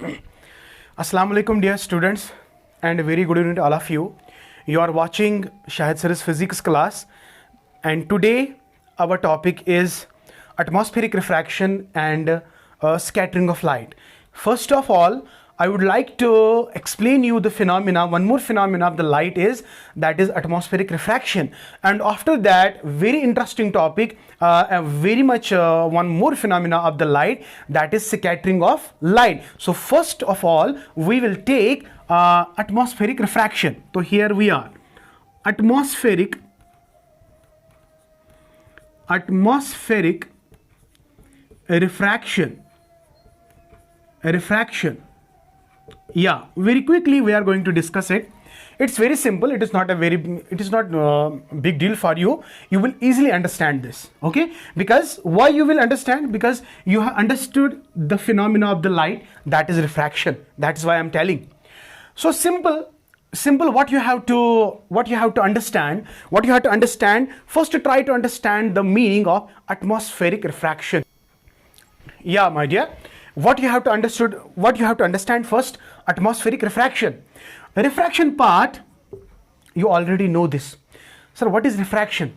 Assalamu alaikum dear students and a very good evening to all of you. You are watching Shahid Sir's physics class and today our topic is atmospheric refraction and scattering of light. First of all, I would like to explain you the phenomena, one more phenomena of the light is that is atmospheric refraction, and after that very interesting topic, very much one more phenomena of the light, that is scattering of light. So first of all we will take atmospheric refraction. So here we are, atmospheric refraction. Yeah, very quickly we are going to discuss it. It's very simple. It is not big deal for you. You will easily understand this, okay? Because why you will understand? Because you have understood the phenomena of the light, that is refraction. That is why I'm telling. So simple. What you have to understand. First, to try to understand the meaning of atmospheric refraction. Yeah, my dear. What you have to understand first, atmospheric refraction. Refraction part, you already know this. Sir, what is refraction?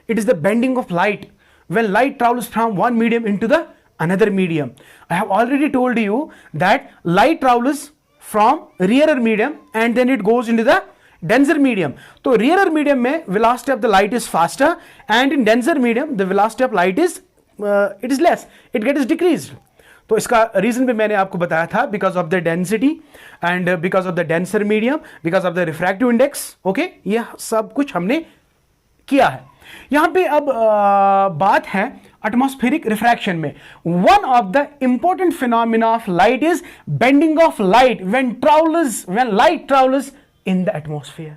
It is the bending of light when light travels from one medium into the another medium. I have already told you that light travels from rarer medium and then it goes into the denser medium. So rarer medium mein velocity of the light is faster, and in denser medium the velocity of light is it is less, it gets decreased. तो इसका reason भी मैंने आपको बताया था, because of the density and because of the denser medium, because of the refractive index. Okay, ये सब कुछ हमने किया है. यहां पे अब बात है एटमॉस्फेरिक रिफ्रैक्शन में. One of the important phenomena of light is bending of light when light travels in the atmosphere.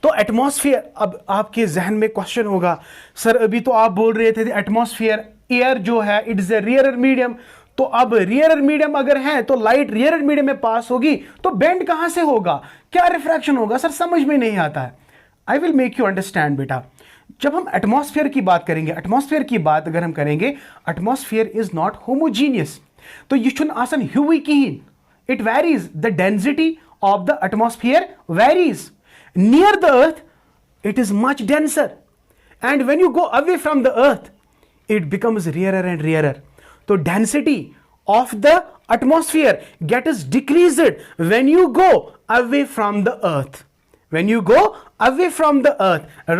तो एटमॉस्फेयर, अब आपके जहन में क्वेश्चन होगा, सर अभी तो आप बोल रहे थे एटमॉस्फेयर एयर जो है it is a rarer medium, तो अब रेयरर मीडियम अगर है तो लाइट रेयरर मीडियम में पास होगी तो बेंड कहां से होगा, क्या रिफ्रैक्शन होगा? सर समझ में नहीं आता है. I will make you understand बेटा. जब हम एटमॉस्फेयर की बात करेंगे, एटमॉस्फेयर की बात अगर हम करेंगे, एटमॉस्फेयर इज नॉट होमोजीनियस. तो ये छुन आसन ह्यूई कीन, it varies, the density of the atmosphere varies. Near the earth it is much denser, and when you go away from the earth it becomes rarer and rarer. So density of the atmosphere gets decreased when you go away from the earth.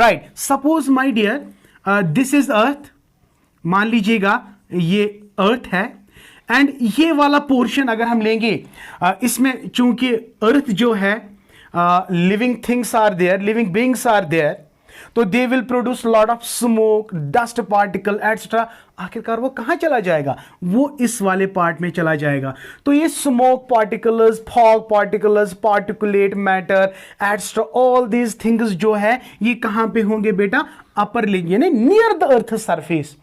Right, suppose my dear this is earth, मान लीजिएगा ये earth है, and ये वाला portion अगर हम लेंगे, इसमें चूंकि अर्थ जो है living things are there, living beings are there, तो they will produce lot of smoke, dust particle etcetera. आखिरकार वो कहां चला जाएगा? वो इस वाले पार्ट में चला जाएगा. तो ये smoke particles, fog particles, particulate matter etcetera, all these things जो है ये कहां पे होंगे बेटा? अपर लेग, यानी नियर द अर्थ सरफेस.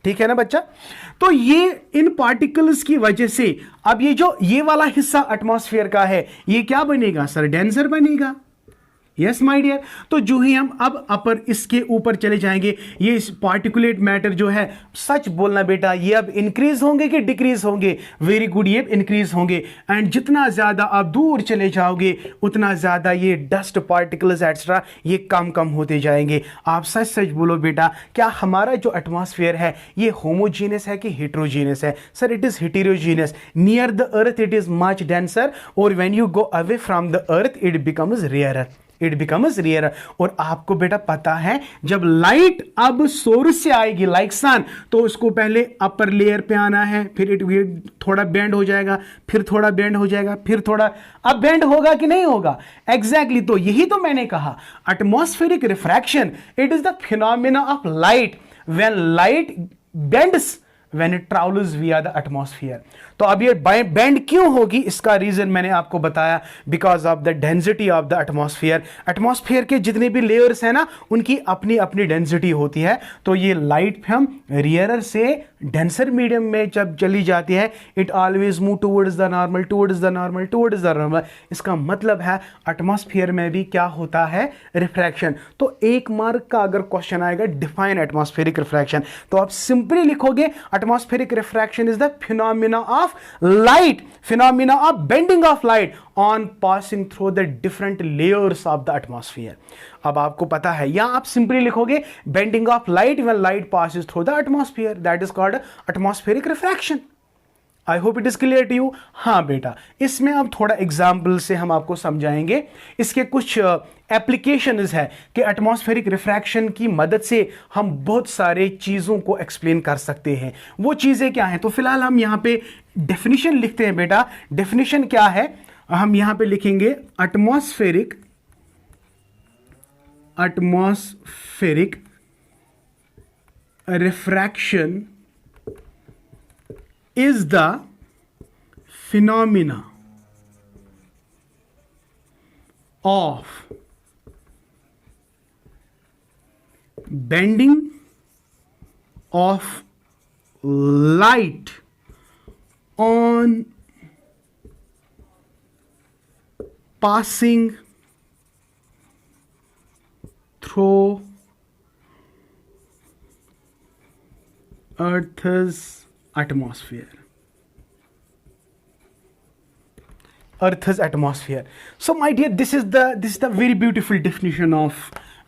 ठीक है ना बच्चा? तो ये इन पार्टिकल्स की वजह से अब ये वाला हिस्सा एटमॉस्फेयर का है, ये क्या बनेगा सर? डेंसर बनेगा. Yes my dear. तो जो ही हम अब अपर इसके ऊपर चले जाएंगे, ये पार्टिकुलेट मैटर जो है, सच बोलना बेटा, ये अब इंक्रीज होंगे कि डिक्रीज होंगे? वेरी गुड, ये इंक्रीज होंगे. एंड जितना ज्यादा आप दूर चले जाओगे उतना ज्यादा ये डस्ट पार्टिकल्स एक्स्ट्रा ये कम होते जाएंगे. आप सच बोलो बेटा, क्या हमारा जो एटमॉस्फेयर है ये होमोजीनियस है कि हेटेरोजीनियस है? Sir it is heterogeneous. Near the earth it is much denser, और when you go away from the earth it becomes rarer. और आपको बेटा पता है, जब लाइट अब सोर्स से आएगी लाइक सन, तो उसको पहले अपर लेयर पे आना है, फिर इट थोड़ा बेंड हो जाएगा, फिर थोड़ा बेंड हो जाएगा, फिर थोड़ा, अब बेंड होगा कि नहीं होगा? एग्जैक्टली. तो यही तो मैंने कहा, atmospheric refraction it is the phenomena of light when light bends when it travels via the atmosphere. तो अब ये बेंड क्यों होगी, इसका रीजन मैंने आपको बताया, because of the density of the atmosphere. Atmosphere के जितने भी लेयर्स हैं ना, उनकी अपनी अपनी डेंसिटी होती है. तो ये लाइट हम रियरर से डेंसर मीडियम में जब चली जाती है, it always move towards the normal. इसका मतलब है एटमॉस्फेयर में भी क्या होता है? रिफ्रैक्शन. तो एक मार्क का अगर क्वेश्चन आएगा, डिफाइन एटमॉस्फेरिक रिफ्रैक्शन, तो आप सिंपली लिखोगे Atmospheric refraction is the phenomena of light, phenomena of bending of light on passing through the different layers of the atmosphere. अब आपको पता है, या आप सिंपली लिखोगे bending of light when light passes through the atmosphere, that is called atmospheric refraction. I hope it is clear to you. हाँ बेटा, इसमें अब थोड़ा एग्जाम्पल से हम आपको समझाएंगे. इसके कुछ एप्लीकेशंस है कि एटमॉस्फेरिक रिफ्रैक्शन की मदद से हम बहुत सारे चीज़ों को एक्सप्लेन कर सकते हैं. वो चीज़ें क्या हैं? तो फिलहाल हम यहाँ पे डेफिनेशन लिखते हैं बेटा. डेफिनेशन क्या है? हम यहाँ पे लिखेंगे atmospheric refraction is the phenomena of bending of light on passing through Earth's atmosphere. Earth's atmosphere. So my dear, this is the very beautiful definition of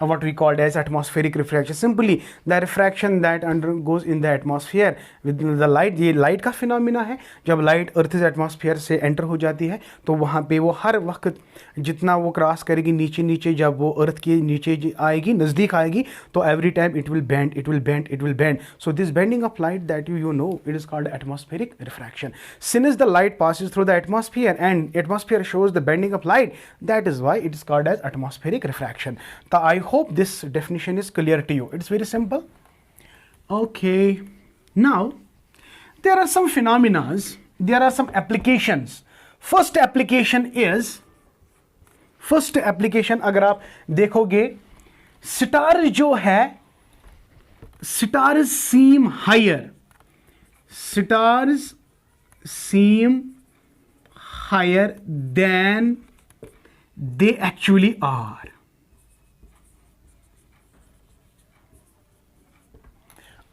what we called as atmospheric refraction. Simply the refraction that undergoes in the atmosphere with the light. ये light का phenomena है. जब light earth atmosphere से enter हो जाती है तो वहाँ पे वो हर वक्त जितना वो क्रॉस करेगी नीचे नीचे, जब वो अर्थ के नीचे आएगी, नज़दीक आएगी, तो every time it will bend, it will bend, it will bend. So this bending of light that you know, it is called atmospheric refraction. Since the light passes through the atmosphere and atmosphere shows the bending of light, that is why it is called as atmospheric refraction. So I hope this definition is clear to you. It's very simple. Okay. Now, there are some phenomena, there are some applications. First application अगर आप देखोगे, star जो है, stars seem higher. Stars seem higher than they actually are.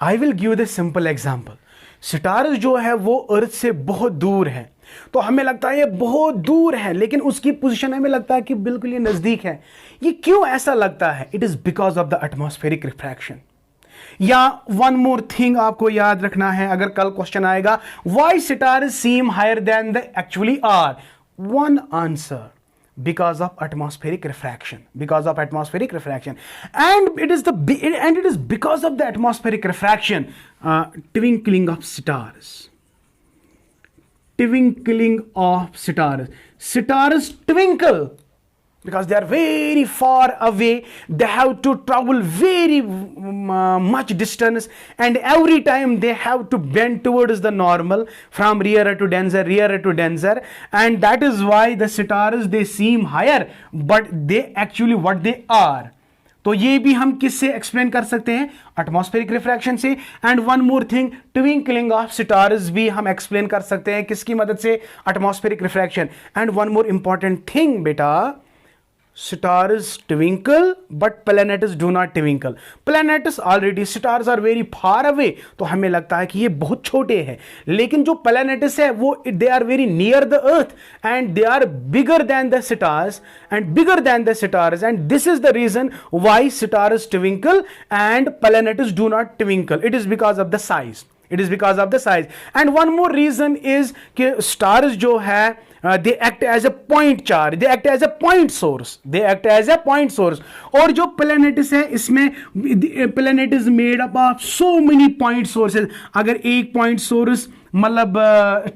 I will give the simple example. Stars जो है वो अर्थ से बहुत दूर है, तो हमें लगता है ये बहुत दूर है, लेकिन उसकी पोजीशन हमें लगता है कि बिल्कुल ये नजदीक है. ये क्यों ऐसा लगता है? It is because of the atmospheric refraction. या वन मोर थिंग आपको याद रखना है, अगर कल क्वेश्चन आएगा, why stars seem higher than the actually are. One answer, because of atmospheric refraction, because of atmospheric refraction. And it is because of the atmospheric refraction, twinkling of stars. Stars twinkle because they are very far away. They have to travel very much distance, and every time they have to bend towards the normal, from nearer to denser, and that is why the stars, they seem higher, but they actually what they are. तो ये भी हम किससे explain कर सकते हैं? Atmospheric refraction से. And one more thing, twinkling of stars भी हम एक्सप्लेन कर सकते हैं किसकी मदद से? Atmospheric refraction. And one more important thing बेटा, stars twinkle but planets do not twinkle. Planets already, stars are very far away, तो हमें लगता है कि ये बहुत छोटे हैं, लेकिन जो planets है वो they are very near the earth and they are bigger than the stars and this is the reason why stars twinkle and planets do not twinkle. It is because of the size. And one more reason is कि stars जो है they act as a point charge, they act as a point source. और जो planets है, इसमें planet is made up of so many point sources. अगर एक point source मतलब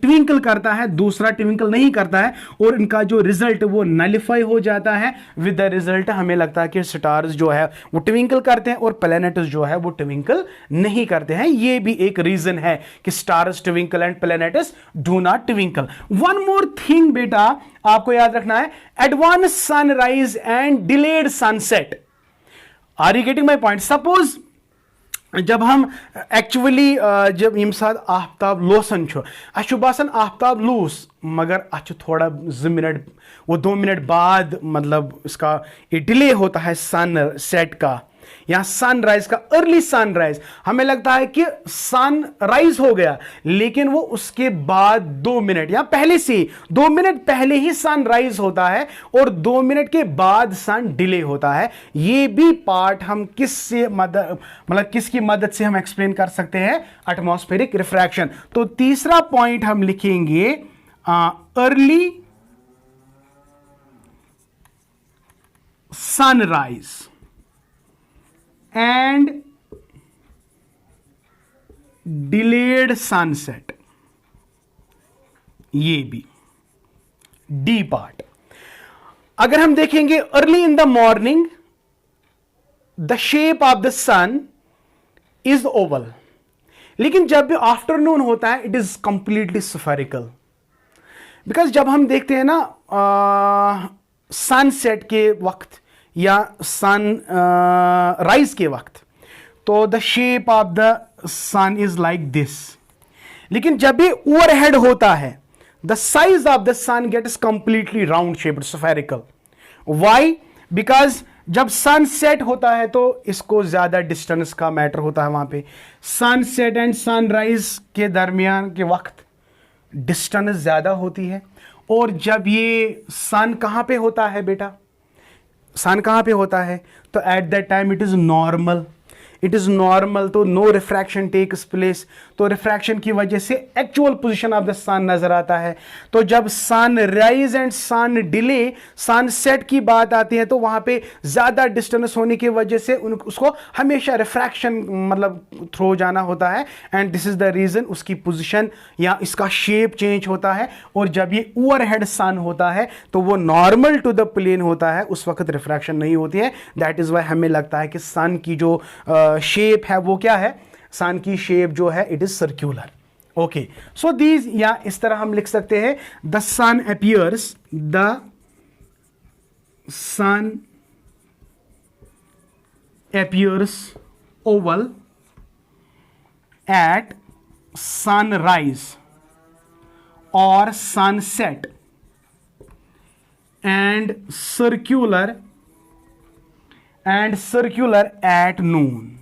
ट्विंकल करता है, दूसरा ट्विंकल नहीं करता है, और इनका जो रिजल्ट वो नलिफाई हो जाता है. विद द रिजल्ट हमें लगता है कि स्टार्स जो है वो ट्विंकल करते हैं और प्लैनेट्स जो है वो ट्विंकल नहीं करते हैं. ये भी एक रीजन है कि stars twinkle and planets do not twinkle. One more thing बेटा आपको याद रखना है, advance sunrise and delayed sunset. Are you getting my point? Suppose जब हम एक्चुअली जब यम साथ आफ्ताब लोसन छो, अच्छु बासन आफ्ताब लूस, मगर अच्छु थोड़ा 2 मिनट वो 2 मिनट बाद मतलब इसका ये डिले होता है सन सेट का. या सनराइज का अर्ली सनराइज, हमें लगता है कि सनराइज हो गया, लेकिन वो उसके बाद 2 मिनट या पहले से 2 मिनट पहले ही सनराइज होता है और 2 मिनट के बाद सन डिले होता है। ये भी पार्ट हम किससे मतलब किसकी मदद से हम एक्सप्लेन कर सकते हैं? Atmospheric refraction. तो तीसरा पॉइंट हम लिखेंगे early sunrise and delayed sunset, ये भी डी पार्ट। अगर हम देखेंगे early in the morning the shape of the sun is oval, लेकिन जब भी आफ्टरनून होता है it is completely spherical. Because जब हम देखते हैं ना सनसेट के वक्त या सन राइज के वक्त, तो the shape of the sun is like this, लेकिन जब भी ओवरहेड होता है the size of the sun gets completely round shaped spherical. Why? Because जब सनसेट होता है तो इसको ज्यादा डिस्टेंस का मैटर होता है, वहां पे सनसेट एंड सनराइज के दरमियान के वक्त डिस्टेंस ज्यादा होती है। और जब ये सन कहां पे होता है बेटा, सन कहां पे होता है, तो at that time it is normal, it is normal, तो नो रिफ्रैक्शन टेक्स प्लेस। तो रिफ्रैक्शन की वजह से actual position of the sun नजर आता है। तो जब sun rise and sun delay, sunset की बात आती है, तो वहां पे ज्यादा डिस्टेंस होने की वजह से उसको हमेशा रिफ्रैक्शन मतलब थ्रो जाना होता है, and this is the reason उसकी पोजीशन या इसका शेप चेंज होता है। और जब ये ओवरहेड सन होता है तो वो नॉर्मल टू द प्लेन होता है, उस वक्त रिफ्रैक्शन नहीं होती है। दैट इज वाई हमें लगता है कि सन की जो शेप है वो क्या है, सन की शेप जो है it is circular. Okay, so these, या इस तरह हम लिख सकते हैं the sun appears oval at sunrise or sunset and circular at noon।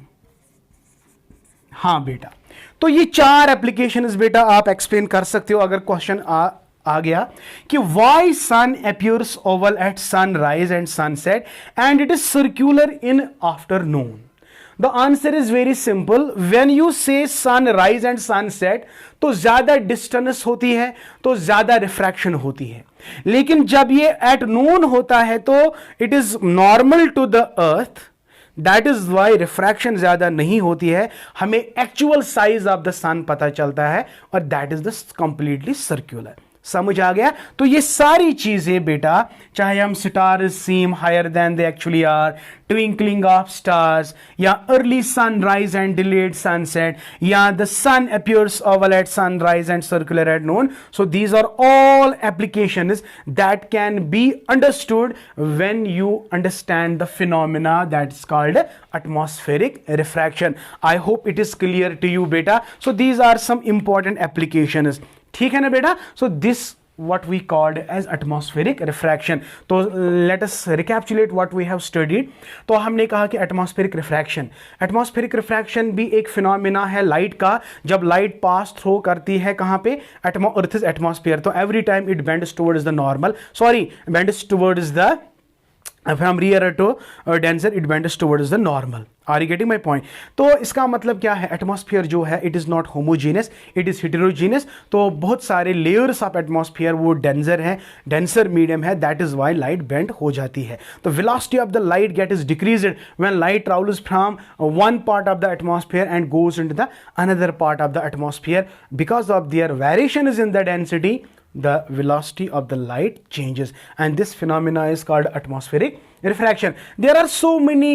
हाँ बेटा, तो ये 4 एप्लीकेशंस बेटा आप एक्सप्लेन कर सकते हो अगर क्वेश्चन आ गया कि why sun appears oval at sunrise and sunset and it is circular in afternoon। The answer is very simple। When you say sunrise and sunset, तो ज्यादा डिस्टेंस होती है तो ज्यादा रिफ्रैक्शन होती है, लेकिन जब ये एट नून होता है तो it is normal to the earth, that is why refraction ज्यादा नहीं होती है। हमें actual size of the sun पता चलता है और that is the completely circular. समझ आ गया? तो ये सारी चीजें बेटा, चाहे हम stars seem higher than they actually are, twinkling of stars, या early sunrise and delayed sunset, या the sun appears oval at sunrise and circular at noon, so these are all applications that can be understood when you understand the phenomena that's called atmospheric refraction। I hope it is clear to you beta। So these are some important applications, ठीक है ना बेटा? So this what we called as atmospheric refraction। तो let us recapitulate what we have studied। तो हमने कहा कि atmospheric refraction भी एक फिनोमिना है लाइट का। जब लाइट पास थ्रो करती है कहाँ पे, अर्थ इज एटमॉस्फेयर, तो every time it bends towards the normal, bends towards the, from nearer to denser it bends towards the normal। Are you getting my point? तो इसका मतलब क्या है, एटमॉस्फेयर जो है it is not homogeneous, it is heterogeneous. तो बहुत सारे लेयर्स ऑफ एटमॉस्फेयर वो डेंसर है, डेंसर मीडियम है, that is why light bend हो जाती है। तो velocity of the light get is decreased when light travels from one part of the atmosphere and goes into the another part of the atmosphere. Because of their variation is in the density, the velocity of the light changes, and this phenomena is called atmospheric refraction। There are so many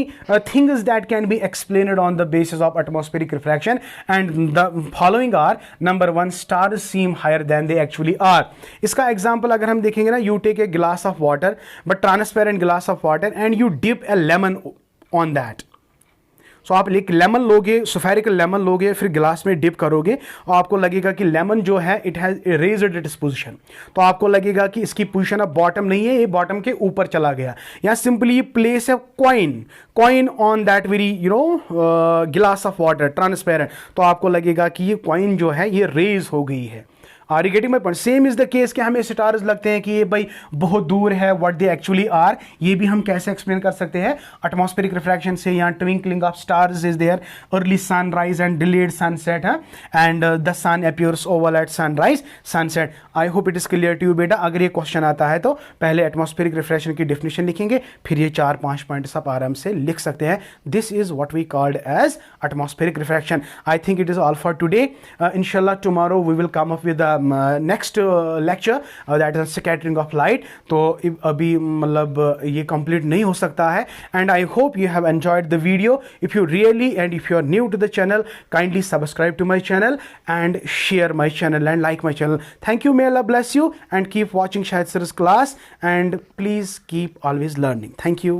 things that can be explained on the basis of atmospheric refraction, and the following are: number 1, stars seem higher than they actually are। इसका example अगर हम देखेंगे ना, you take a glass of water, but transparent glass of water, and you dip a lemon on that, सो आप एक lemon लोगे, spherical lemon लोगे, फिर गिलास में डिप करोगे और आपको लगेगा कि लेमन जो है it has raised its position. तो आपको लगेगा कि इसकी पोजीशन अब बॉटम नहीं है, ये बॉटम के ऊपर चला गया। या simply place a coin on that very गिलास ऑफ वाटर ट्रांसपेरेंट, तो आपको लगेगा कि ये कॉइन जो है ये रेज हो गई है। Are you getting my point? Same is the case कि हमें स्टार्स लगते हैं कि ये भाई बहुत दूर है, व्हाट दे एक्चुअली आर, ये भी हम कैसे एक्सप्लेन कर सकते हैं? एटमॉस्फेरिक रिफ्रैक्शन से, या twinkling of stars is there, early sunrise and delayed sunset है, and the sun appears oval at sunrise sunset. I hope it is clear to you बेटा। अगर ये क्वेश्चन आता है तो पहले एटमॉस्फेरिक रिफ्रैक्शन की डेफिनेशन लिखेंगे, फिर ये 4-5 पॉइंट्स आप आराम से लिख सकते हैं। This is what we called as atmospheric refraction. I think it is all for today. इंशाल्लाह tomorrow we will come up with next lecture that is scattering of light. तो अभी मतलब ये कंप्लीट नहीं हो सकता है, and I hope you have enjoyed the video. If you really and if you are new to the channel, kindly subscribe to my channel and share my channel and like my channel. Thank you. May Allah bless you and keep watching Shahid Sir's class, and please keep always learning. Thank you.